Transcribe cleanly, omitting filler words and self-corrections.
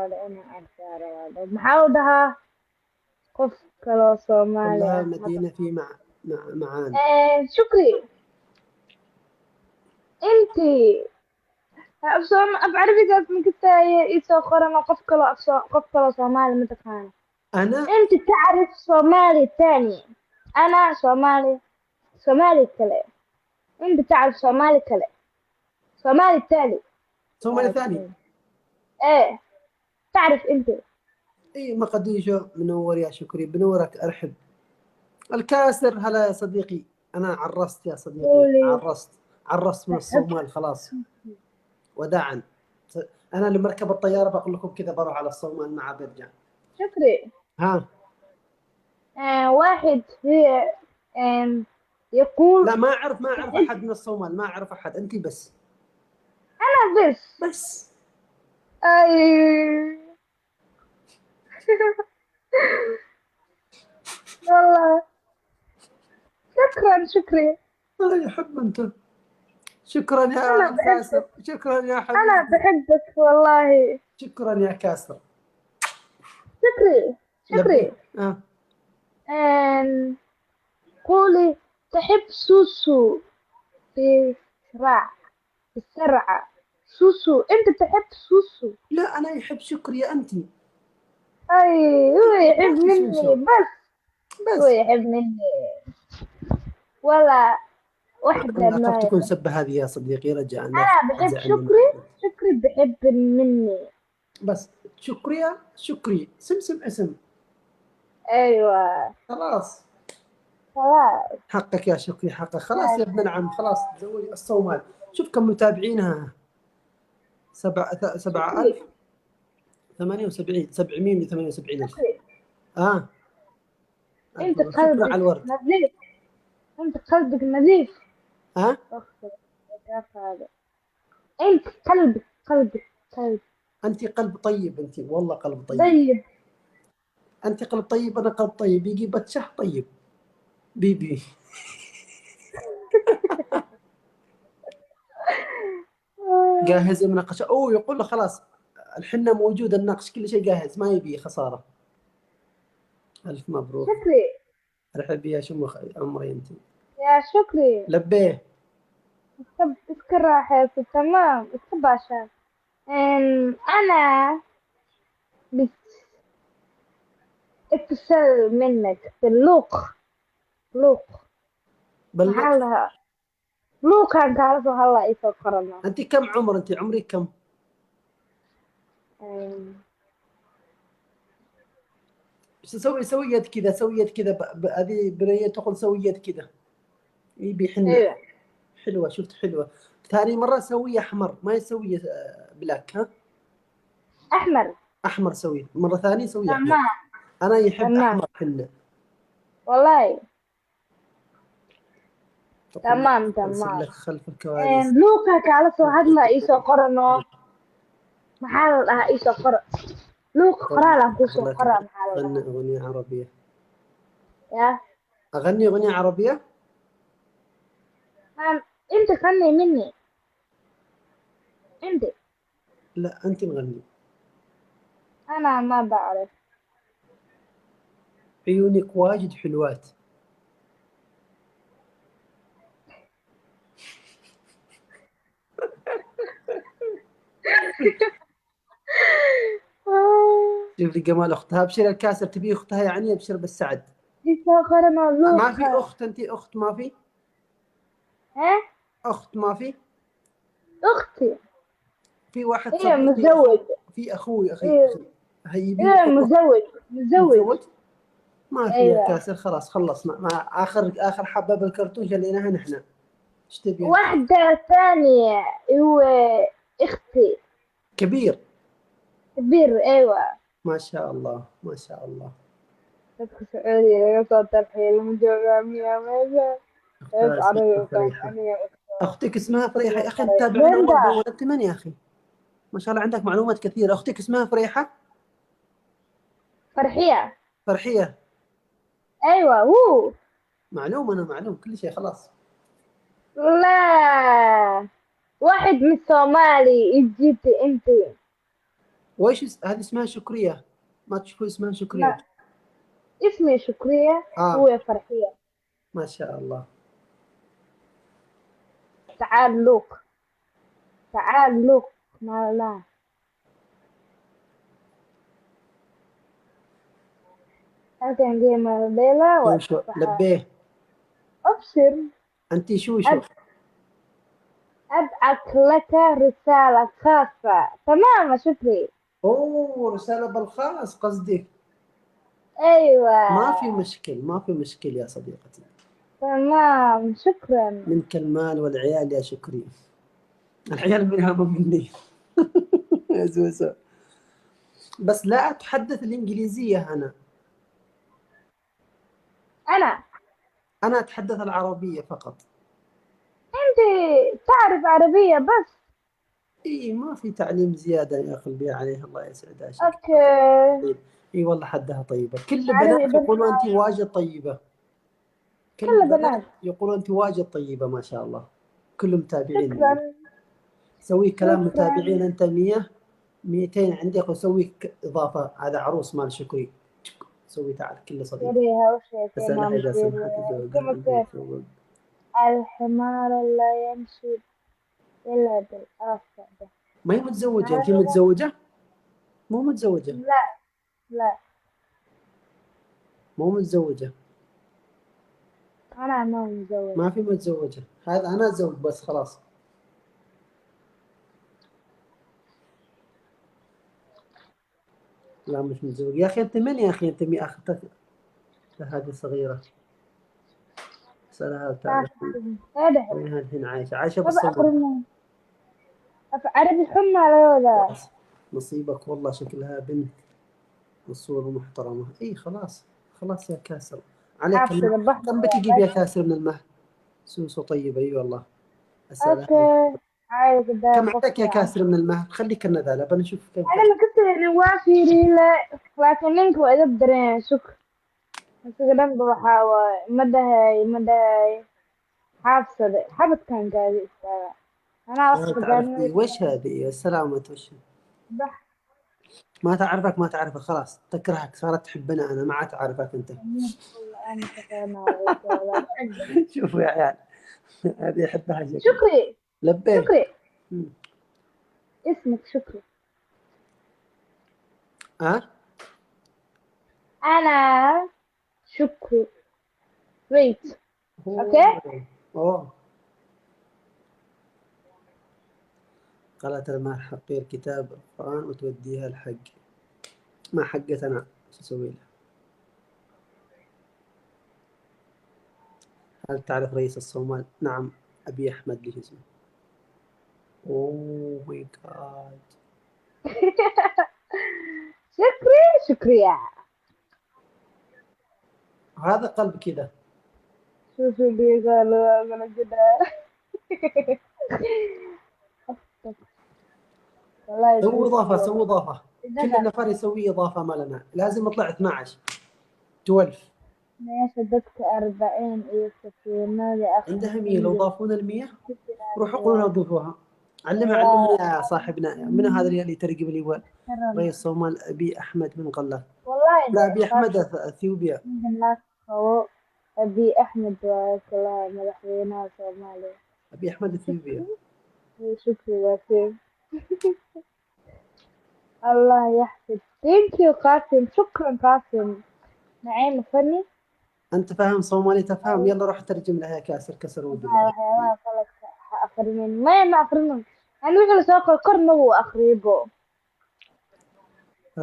Soomaali inaan arkaaro maxaa u dhahaa qof kaloo قل Soomaali لها ah مدينة في معان. shukri intii af carabigaas ma kastaaye isoo qoran oo qof kaloo Soomaali ma taqaana أنا انت تعرف صومالي تاني انا صومالي كله انت تعرف صومالي كله صومالي التالي صومالي ثاني. ايه تعرف انت إي مقديشو منور يا شكري، بنورك أرحب. الكاسر هلا يا صديقي، أنا عرست يا صديقي، قولي عرست من بحب الصومال خلاص وداعا. أنا لما أركب الطيارة بقول لكم كذا بروح على الصومال مع برجع. شكري ها واحد هي يقول لا ما أعرف أحد من الصومال، ما أعرف أحد، أنت بس. انا بس اي والله شكري الله يحب أنت. شكرا انا يا كاسر، بحبك شكرا يا انا حبيبي، بحبك والله شكرا يا كاسر. شكري لبيه. آه. أم، قولي تحب سوسو في السرعة سوسو انت تحب سوسو لا أنا يحب شكري أنت. اي هو يحب ما في مني سوسو هو بس. يحب مني ولا واحدة أنا أخاف ما تكون يحب سبة هذه يا صديقي، رجاء لا انا بحب تزعلني من شكري بحب مني بس. شكري سمسم اسم ايوه خلاص. خلاص حقك يا شكري، حقك خلاص يا ابن العم، خلاص تزوج الصومال. شوف كم متابعينها، 7000 شكري 78 778 ألف. شكري آه انت شكرا على قلبك الورد. نظيف انت قلبك نظيف ها هذا انت قلب أنت قلب طيب، أنت والله قلب طيب. طيب أنت قلب طيب، أنا قلب طيب، يجي بتشه طيب بيبي. جاهز المناقشة؟ أوه يقول له خلاص الحنة موجود، النقش كل شيء جاهز، ما يبي خسارة. ألف مبروك. شكري رحب يا شموخ عمري أنت. يا شكري لبيه. اذكر راحتي تمام اكتب عشان انا اتصل منك باللوق بلق. محلها لوق كان تعرفوا هلا ايش قررنا أنت كم عمر؟ أنت عمرك كم؟ سوي يد كذا، سوي يد كذا، هذه بنية تقول سوي يد كذا، يبي حنة. ايوه حلوة، شفت حلوة. ثاني مرة سوي أحمر، ما يسوي بلاك. ها أحمر سوي مرة ثانية، سوي أحمر. تمام أنا يحب تمام أحمر حنة. والله تقول تمام أرسل لك خلف الكواليس. لوقا تعرفوا هلا ايش قررنا محلها ايش قرر لوق قرر ايش قرر أغني محلها أغنية عربية. يا أغني أغنية عربية. انت خلي مني انت لا أنت مغني. انا ما بعرف عيونك واجد حلوات. شوف لي جمال أختها. أبشر الكاسر، تبي أختها يعني؟ أبشر بالسعد. ايش قررنا ما في لوقا أخت؟ أنت أخت ما في؟ ها أخت ما في؟ اختي في واحد هي صديقي متزوج في أخوي هي هيبي هي أخوه. متزوج متزوج؟ ما في يا ايوه كاسر، خلاص خلصنا مع آخر حبة بالكرتون جليناها نحن. إيش تبي؟ واحدة ثانية هو اختي كبير. كبير ايوه ما شاء الله ما شاء الله. تدخل سعودية صوت الحين مجرمية ماذا أختها اسمها عربي فريحة. وطنية أختك اسمها فريحة يا أخي، فريق تتابعين وين أول ده بأول. أنت من يا أخي؟ ما شاء الله عندك معلومات كثيرة. أختك اسمها فريحة. فرحية فرحية. ايوه هو معلوم، أنا معلوم كل شيء خلاص. لا واحد من الصومالي جيتي انت هذه اسمها شكرية، ما تشوفوا اسمها شكرية؟ لا، اسمي شكرية. آه هو فرحية. ما شاء الله. تعالق. تعالق. ما لا. أنت عندي ليلة شو وأصبح. لبيه. أبشر. أنت شو أب- أبعث لك رسالة خاصة. تمام شكري. أوه رسالة بالخاص قصدك. ما في أيوة. مشكل، ما في مشكل يا صديقتي. تمام شكرا. منك المال والعيال يا شكري. العيال منها مني. يا زوزو. بس لا أتحدث الإنجليزية أنا. أنا أتحدث العربية فقط. أنت تعرف عربية بس. إي ما في تعليم زيادة يا أخي البيع عليه الله يسعدها شكرا. أوكي. إي والله حدها طيبة، كل عربي البنات بس. يقولون أنت واجد طيبة. كل كل البنات بنات. يقولون أنت واجد طيبة ما شاء الله. كل متابعين شكرا. مني. سوي كلام شكرا. متابعين أنت 100 200 عندك، وسوي إضافة. هذا عروس مال شكري. سوي تعال كل صديق. شريها وشي بس كنا أنا إذا مصير. سمحت زوجها كما عندي كيف. يتزوج. الحمار لا يمشي إلا بالأسد. ما هي متزوجة؟ أنت عربي. متزوجة؟ مو متزوجة. لا. لا. مو متزوجة. أنا ما متزوج. ما في متزوجة. هذا أنا أتزوج بس خلاص. لا مش متزوج يا أخي. أنت من يا أخي؟ أنت مي أختك هذه صغيرة. سألها تعرف هذا. وينها الحين عايشة طب بالصومال. أخرنا. عربي حمى ولا. خلاص نصيبك والله، شكلها بنت والصورة محترمة. إي خلاص. خلاص يا كاسر عليك حافظة المهر. البحر. كم بتجيب يا كاسر من المهر؟ سوسو طيبة أي والله. أسألها. أوكي. عايز ده كم عليك يا قصة. كاسر من المهر؟ خليك الندالة بنشوف كيف. أنا ما كنت نوافي لا. لكن إنك وإذا بدرين شكر. بس قدام بحاول مدى حافظة حافظ كان قاعد يستوى. أنا ما أصلا تعرفني قاعد وش هذه السلامة وش. بح. ما تعرفك ما تعرفك خلاص تكرهك، صارت تحبنا. أنا ما عاد تعرفك أنت. أنا كفانا عليك ولا بحبك. شوفوا يا عيال. هذه يحبها شكل. شكري. لبيه. شكري. مم. اسمك شكري. ها. أنا شكري. ويت. أوكي. أوه. قالت المال حقير كتاب القرآن وتوديها الحق. ما حقت أنا شو أسوي لها؟ هل تعرف رئيس الصومال؟ نعم أبي أحمد لي اسمه. أوه ماي جاد. شكريا. هذا قلب كذا. شوفي اللي قالوا أنا كده. والله سوي إضافة، شكري. سوي إضافة. كل النفر يسوي إضافة مالنا لازم يطلع 12 12. ماشي صدقت 40 إيه سكينة لأخذ عندها 100 لو عندي. ضافونا ال 100 روحوا قولوا لها ضيفوها. علمها يا صاحبنا. من هذا اللي ترقب لي يقول رئيس الصومال أبي أحمد من قلة. والله لا ده أبي أحمد أثيوبيا. من الناس هو أبي أحمد وكلها مدحونا صومالي. أبي أحمد أثيوبيا. شكري لك. الله يحفظ. ثانك يو قاسم. شكرا قاسم. نعيم فني. أنت فاهم صومالي تفهم. يلا روح ترجم لها يا كاسر كسر ودي. ما خلص أخرين ما أخرين. أنا وجه ساق القرن وأخريبه.